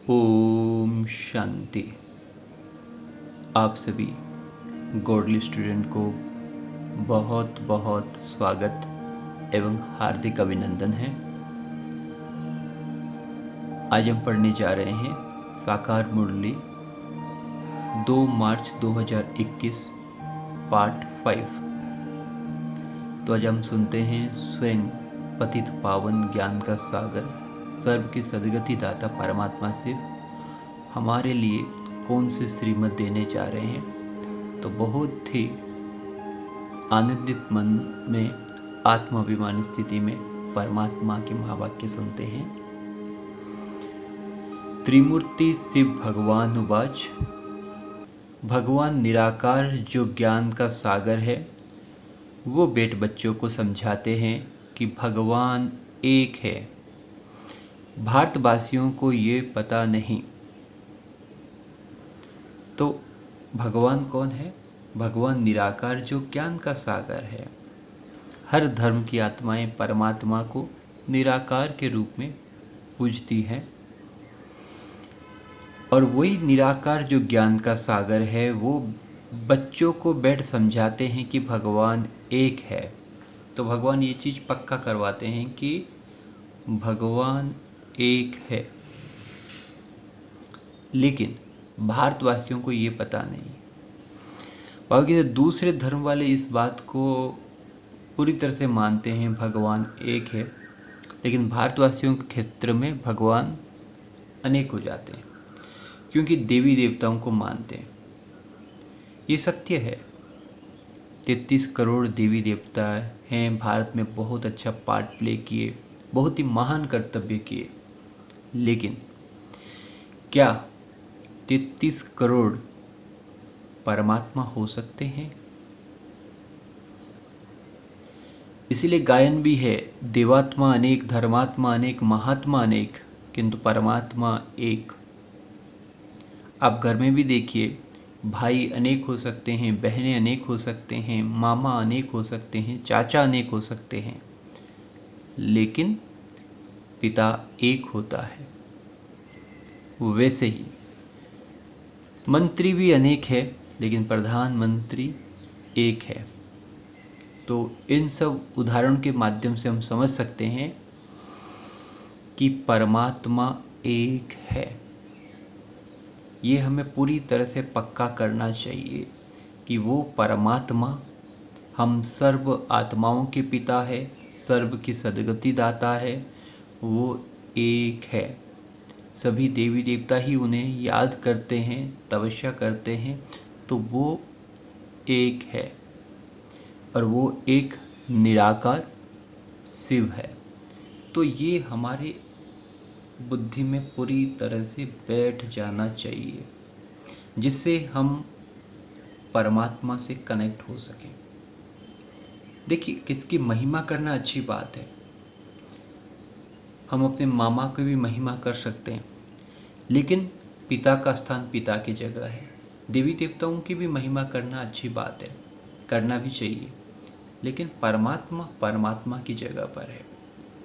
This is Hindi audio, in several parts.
ओम शांति। आप सभी गॉडली स्टूडेंट को बहुत बहुत स्वागत एवं हार्दिक अभिनंदन है। आज हम पढ़ने जा रहे हैं साकार मुरली 2 मार्च 2021 पार्ट 5। तो आज हम सुनते हैं स्वयं पतित पावन ज्ञान का सागर सर्व की सदगति दाता परमात्मा शिव हमारे लिए कौन से श्रीमत देने जा रहे हैं। तो बहुत ही आनंदित मन में आत्माभिमानी स्थिति में परमात्मा के महावाक्य सुनते हैं। त्रिमूर्ति शिव भगवान उवाच। भगवान निराकार जो ज्ञान का सागर है वो बेट बच्चों को समझाते हैं कि भगवान एक है। भारतवासियों को ये पता नहीं। तो भगवान कौन है? भगवान निराकार जो ज्ञान का सागर है। हर धर्म की आत्माएं परमात्मा को निराकार के रूप में पूजती हैं और वही निराकार जो ज्ञान का सागर है वो बच्चों को बैठ समझाते हैं कि भगवान एक है। तो भगवान ये चीज़ पक्का करवाते हैं कि भगवान एक है, लेकिन भारतवासियों को ये पता नहीं। बाकी दूसरे धर्म वाले इस बात को पूरी तरह से मानते हैं भगवान एक है, लेकिन भारतवासियों के क्षेत्र में भगवान अनेक हो जाते हैं क्योंकि देवी देवताओं को मानते हैं। ये सत्य है। 33 करोड़ देवी देवता हैं। भारत में बहुत अच्छा पार्ट प्ले किए, बहुत ही महान कर्तव्य किए, लेकिन क्या 33 करोड़ परमात्मा हो सकते हैं? इसीलिए गायन भी है, देवात्मा अनेक, धर्मात्मा अनेक, महात्मा अनेक, किंतु परमात्मा एक। आप घर में भी देखिए, भाई अनेक हो सकते हैं, बहनें अनेक हो सकते हैं, मामा अनेक हो सकते हैं, चाचा अनेक हो सकते हैं, लेकिन पिता एक होता है। वैसे ही मंत्री भी अनेक है, लेकिन प्रधानमंत्री एक है। तो इन सब उदाहरणों के माध्यम से हम समझ सकते हैं कि परमात्मा एक है। ये हमें पूरी तरह से पक्का करना चाहिए कि वो परमात्मा हम सर्व आत्माओं के पिता है, सर्व की सद्गति दाता है, वो एक है। सभी देवी देवता ही उन्हें याद करते हैं, तपस्या करते हैं, तो वो एक है और वो एक निराकार शिव है। तो ये हमारे बुद्धि में पूरी तरह से बैठ जाना चाहिए, जिससे हम परमात्मा से कनेक्ट हो सकें। देखिए, किसकी महिमा करना अच्छी बात है। हम अपने मामा की भी महिमा कर सकते हैं, लेकिन पिता का स्थान पिता की जगह है। देवी देवताओं की भी महिमा करना अच्छी बात है, करना भी चाहिए, लेकिन परमात्मा परमात्मा की जगह पर है।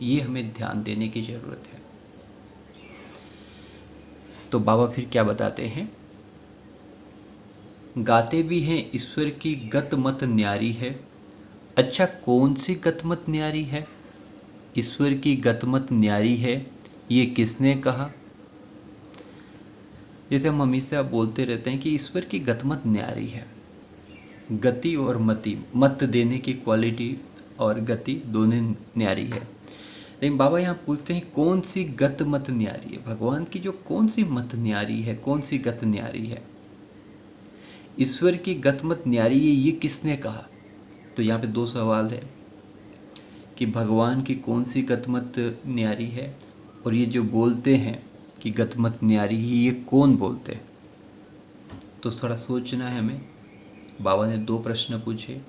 ये हमें ध्यान देने की जरूरत है। तो बाबा फिर क्या बताते हैं? गाते भी हैं ईश्वर की गत मत न्यारी है। अच्छा, कौन सी गत मत न्यारी है? ईश्वर की गतमत न्यारी है, ये किसने कहा? जैसे हम हमेशा बोलते रहते हैं कि ईश्वर की गतमत न्यारी है। गति और मति, मत देने की क्वालिटी और गति दोनों न्यारी है। लेकिन बाबा यहाँ पूछते हैं कौन सी गतमत न्यारी है? भगवान की जो कौन सी मत न्यारी है, कौन सी गत न्यारी है? ईश्वर की गतमत न्यारी है, ये किसने कहा? तो यहाँ पे 2 सवाल है कि भगवान की कौन सी गतमत न्यारी है, और ये जो बोलते हैं कि गतमत न्यारी ही, ये कौन बोलते हैं? तो थोड़ा सोचना है हमें। बाबा ने 2 प्रश्न पूछे।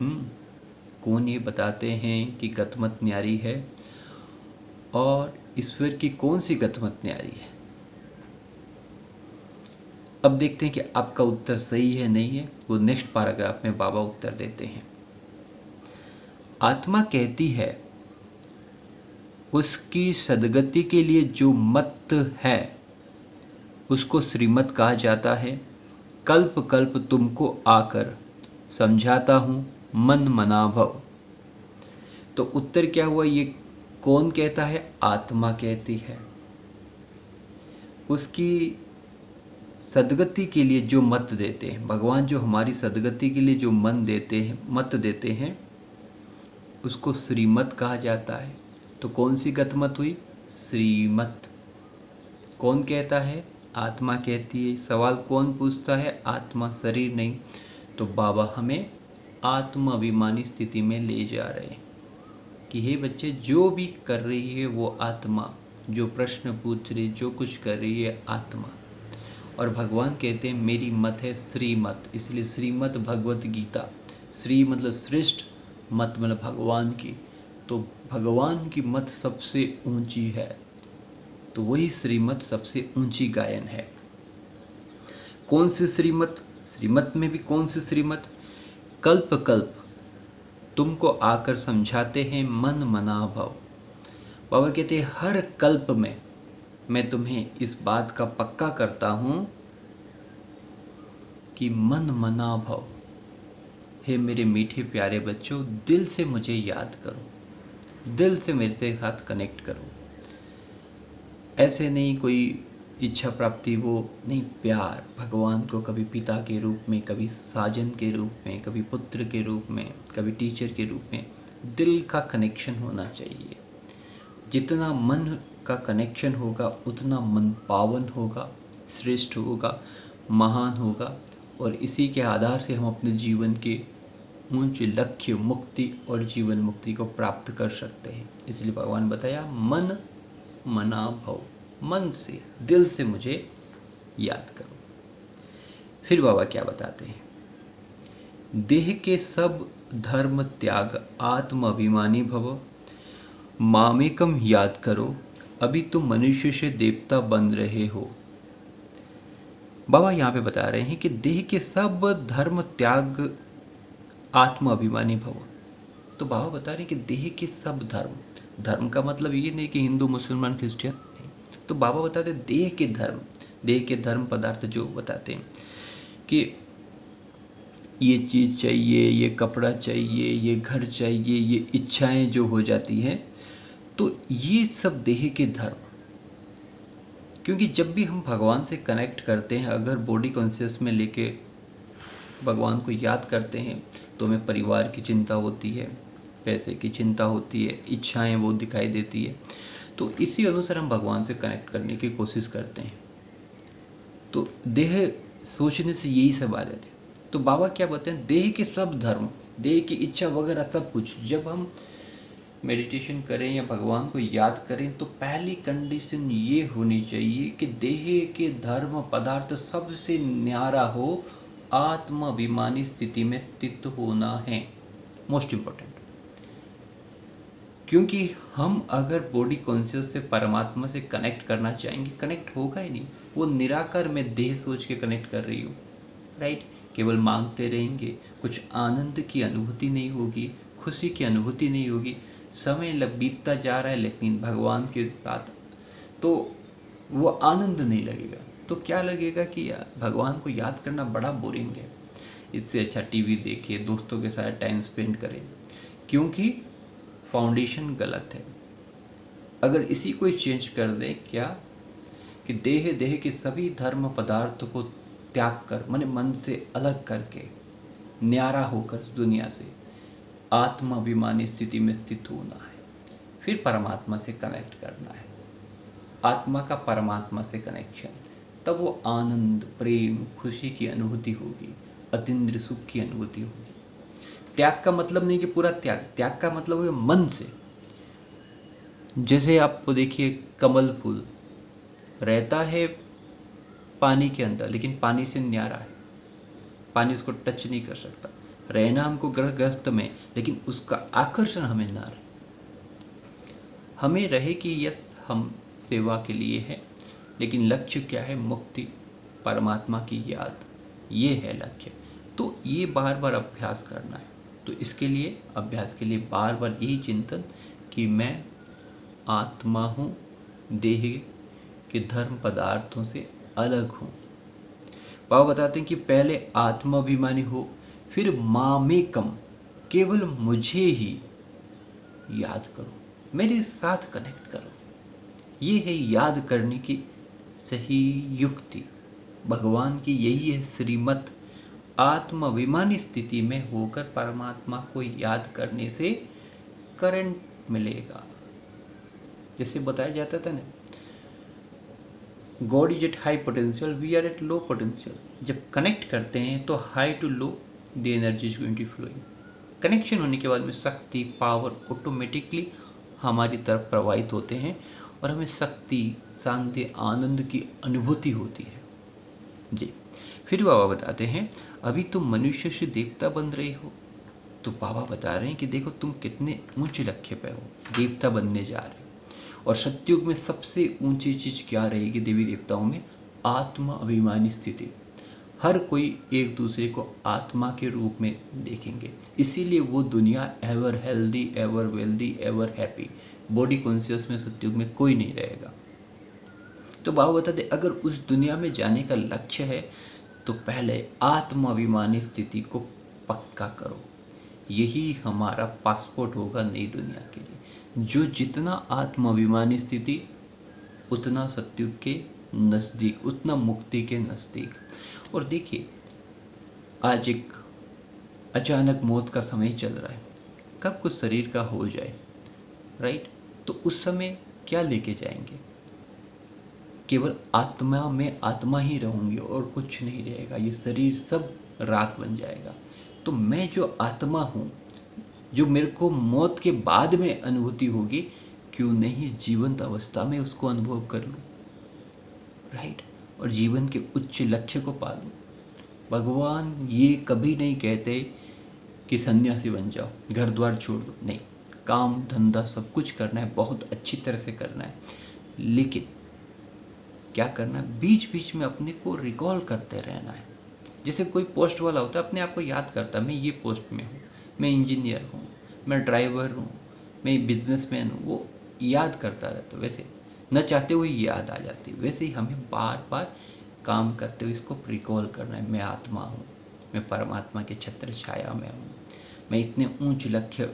कौन ये बताते हैं कि गतमत न्यारी है, और ईश्वर की कौन सी गतमत न्यारी है? अब देखते हैं कि आपका उत्तर सही है नहीं है। वो नेक्स्ट पैराग्राफ में बाबा उत्तर देते हैं। आत्मा कहती है उसकी सद्गति के लिए जो मत है उसको श्रीमत कहा जाता है। कल्प कल्प तुमको आकर समझाता हूँ मन मना भव। तो उत्तर क्या हुआ? ये कौन कहता है? आत्मा कहती है। उसकी सदगति के लिए जो मत देते हैं भगवान, जो हमारी सदगति के लिए जो मन देते हैं, मत देते हैं, उसको श्रीमत कहा जाता है। तो कौन सी गतमत हुई? श्रीमत। कौन कहता है? आत्मा कहती है। सवाल कौन पूछता है? आत्मा, शरीर नहीं। तो बाबा हमें आत्माभिमानी स्थिति में ले जा रहे हैं कि हे बच्चे, जो भी कर रही है वो आत्मा, जो प्रश्न पूछ रही, जो कुछ कर रही है आत्मा। और भगवान कहते हैं मेरी मत है श्रीमत, इसलिए श्रीमत भगवत गीता। श्री मतलब श्रेष्ठ, मत मतलब भगवान की। तो भगवान की मत सबसे ऊंची है, तो वही श्रीमत सबसे ऊंची गायन है। कौन सी श्रीमत? श्रीमत में भी कौन सी श्रीमत? कल्प कल्प तुमको आकर समझाते हैं मन मना भव। बाबा कहते हैं हर कल्प में मैं तुम्हें इस बात का पक्का करता हूं कि मन मना भव। हे मेरे मीठे प्यारे बच्चों, दिल से मुझे याद करो, दिल से मेरे से साथ कनेक्ट करो। ऐसे नहीं कोई इच्छा प्राप्ति, वो नहीं, प्यार भगवान को कभी पिता के रूप में, कभी साजन के रूप में, कभी पुत्र के रूप में, कभी टीचर के रूप में। दिल का कनेक्शन होना चाहिए। जितना मन का कनेक्शन होगा उतना मन पावन होगा, श्रेष्ठ होगा, महान होगा। और इसी के आधार से हम अपने जीवन के ऊंचे लक्ष्य, मुक्ति और जीवन मुक्ति को प्राप्त कर सकते हैं। इसलिए भगवान बताया मन मना भव, मन से, दिल से मुझे याद करो। फिर बाबा क्या बताते हैं? देह के सब धर्म त्याग आत्म अभिमानी भव, मामेकम याद करो, अभी तुम मनुष्य से देवता बन रहे हो। बाबा यहां पे बता रहे हैं कि देह के सब धर्म त्याग आत्म अभिमानी भव। तो बाबा बता रहे हैं कि देह के सब धर्म, धर्म का मतलब ये नहीं कि हिंदू मुसलमान क्रिश्चियन, तो बाबा बताते हैं देह के धर्म, देह के धर्म पदार्थ जो बताते हैं कि ये चीज चाहिए, ये कपड़ा चाहिए, ये घर चाहिए, ये इच्छाएं जो हो जाती हैं, तो ये सब देह के धर्म। क्योंकि जब भी हम भगवान से कनेक्ट करते हैं, अगर बॉडी कॉन्शियस में लेके भगवान को याद करते हैं, तो हमें परिवार की चिंता होती है, पैसे की चिंता होती है, इच्छाएं वो दिखाई देती है। तो इसी अनुसार हम भगवान से कनेक्ट करने की कोशिश करते हैं। तो देह सोचने से यही सब आ जाते हैं। तो बाबा क्या बोलते हैं? देह के सब धर्म, देह की इच्छा वगैरह सब कुछ, जब हम मेडिटेशन करें या भगवान को याद करें, तो पहली कंडीशन ये होनी चाहिए कि देह के धर्म पदार्थ सबसे न्यारा हो, आत्माभिमानी स्थिति में स्थित होना है, मोस्ट इंपॉर्टेंट। क्योंकि हम अगर बॉडी कॉन्शियस से परमात्मा से कनेक्ट करना चाहेंगे, कनेक्ट होगा ही नहीं। वो निराकार में देह सोच के कनेक्ट कर रही हो, राइट? केवल मांगते रहेंगे, कुछ आनंद की अनुभूति नहीं होगी, खुशी की अनुभूति नहीं होगी। समय बीतता जा रहा है लेकिन भगवान के साथ तो वो आनंद नहीं लगेगा। तो क्या लगेगा कि भगवान को याद करना बड़ा बोरिंग है, इससे अच्छा टीवी देखिए, दोस्तों के साथ टाइम स्पेंड करें। क्योंकि फाउंडेशन गलत है। अगर इसी को चेंज कर दें, क्या कि देह के सभी धर्म पदार्थ को त्याग कर, मन से अलग करके, न्यारा होकर दुनिया से आत्माभिमानी स्थिति में स्थित होना है, फिर परमात्मा से कनेक्ट करना है, आत्मा का परमात्मा से कनेक्शन, तब वो आनंद, प्रेम, खुशी की अनुभूति होगी, अतीन्द्रिय सुख की अनुभूति होगी। त्याग का मतलब नहीं कि पूरा त्याग, त्याग का मतलब है मन से। जैसे आप देखिए, कमल फूल रहता है पानी के अंदर, लेकिन पानी से न्यारा है, पानी उसको टच नहीं कर सकता। रहना हमको ग्रस्त में, लेकिन उसका आकर्षण हमें ना रहे। हमें रहे कि यह हम सेवा के लिए है, लेकिन लक्ष्य क्या है? मुक्ति, परमात्मा की याद, ये है लक्ष्य। तो ये बार बार अभ्यास करना है। तो इसके लिए, अभ्यास के लिए बार बार यही चिंतन कि मैं आत्मा हूँ, देह के धर्म पदार्थों से अलग हूं। बाबा बताते हैं कि पहले आत्माभिमानी हो, फिर मामेकम, केवल मुझे ही याद करो, मेरे साथ कनेक्ट करो। ये है याद करने की सही युक्ति। भगवान की यही है श्रीमत। आत्माभिमानी स्थिति में होकर परमात्मा को याद करने से करंट मिलेगा। जैसे बताया जाता था ना, God is at high potential, we are at low potential. जब कनेक्ट करते हैं तो high to low the energy is going to flowing. Connection होने के बाद में शक्ति, पावर ऑटोमेटिकली हमारी तरफ प्रवाहित होते हैं और हमें शक्ति, शांति, आनंद की अनुभूति होती है जी। फिर बाबा बताते हैं, अभी तुम मनुष्य से देवता बन रहे हो। तो बाबा बता रहे हैं कि देखो तुम कितने ऊंचे लक्ष्य पे हो, देवता बनने जा रहे हो। और सत्युग में सबसे ऊंची चीज क्या रहेगी देवी देवताओं में? आत्मा अभिमानी स्थिति। हर कोई एक दूसरे को आत्मा के रूप में देखेंगे, इसीलिए वो दुनिया ever healthy, ever wealthy, ever happy. Body conscious में सत्युग में कोई नहीं रहेगा। तो बाबा बताते, अगर उस दुनिया में जाने का लक्ष्य है तो पहले आत्माभिमानी स्थिति को पक्का करो। यही हमारा पासपोर्ट होगा नई दुनिया के लिए। जो जितना आत्माभिमानी स्थिति, उतना सत्युग के नजदीक, उतना मुक्ति के नजदीक। और देखिए, आज एक अचानक मौत का समय चल रहा है, कब कुछ शरीर का हो जाए, राइट? तो उस समय क्या लेके जाएंगे? केवल आत्मा में आत्मा ही रहूंगी और कुछ नहीं रहेगा। ये शरीर सब राख बन जाएगा। तो मैं जो आत्मा हूं, जो मेरे को मौत के बाद में अनुभूति होगी, क्यों नहीं जीवंत अवस्था में उसको अनुभव कर लूं, राइट? और जीवन के उच्च लक्ष्य को पा लूं। भगवान ये कभी नहीं कहते कि सन्यासी बन जाओ, घर द्वार छोड़ दो। नहीं, काम धंधा सब कुछ करना है, बहुत अच्छी तरह से करना है, लेकिन क्या करना है? बीच बीच में अपने को रिकॉल करते रहना है। जैसे कोई पोस्ट वाला होता है, अपने आप को याद करता है, मैं ये पोस्ट में हूँ, मैं इंजीनियर हूँ, मैं ड्राइवर हूँ, मैं बिजनेसमैन हूँ। वो याद करता रहता है। वैसे न चाहते हुए याद आ जाती है। वैसे ही हमें बार बार काम करते हुए इसको रिकॉल करना है। मैं आत्मा हूँ, मैं परमात्मा के छत्र छाया में हूँ, मैं इतने ऊंच लक्ष्य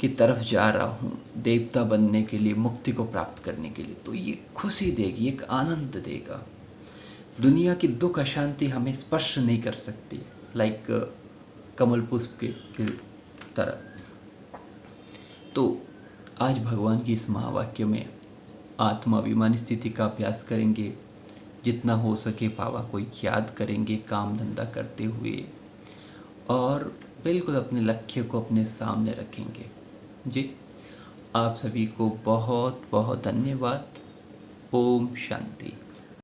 की तरफ जा रहा हूँ, देवता बनने के लिए, मुक्ति को प्राप्त करने के लिए। तो ये खुशी देगी, एक आनंद देगा। दुनिया की दुख अशांति हमें स्पर्श नहीं कर सकती, लाइक कमल पुष्प के तरह। तो आज भगवान की इस महावाक्य में आत्माभिमानी स्थिति का अभ्यास करेंगे, जितना हो सके बाबा को याद करेंगे काम धंधा करते हुए, और बिल्कुल अपने लक्ष्य को अपने सामने रखेंगे जी। आप सभी को बहुत बहुत धन्यवाद। ओम शांति।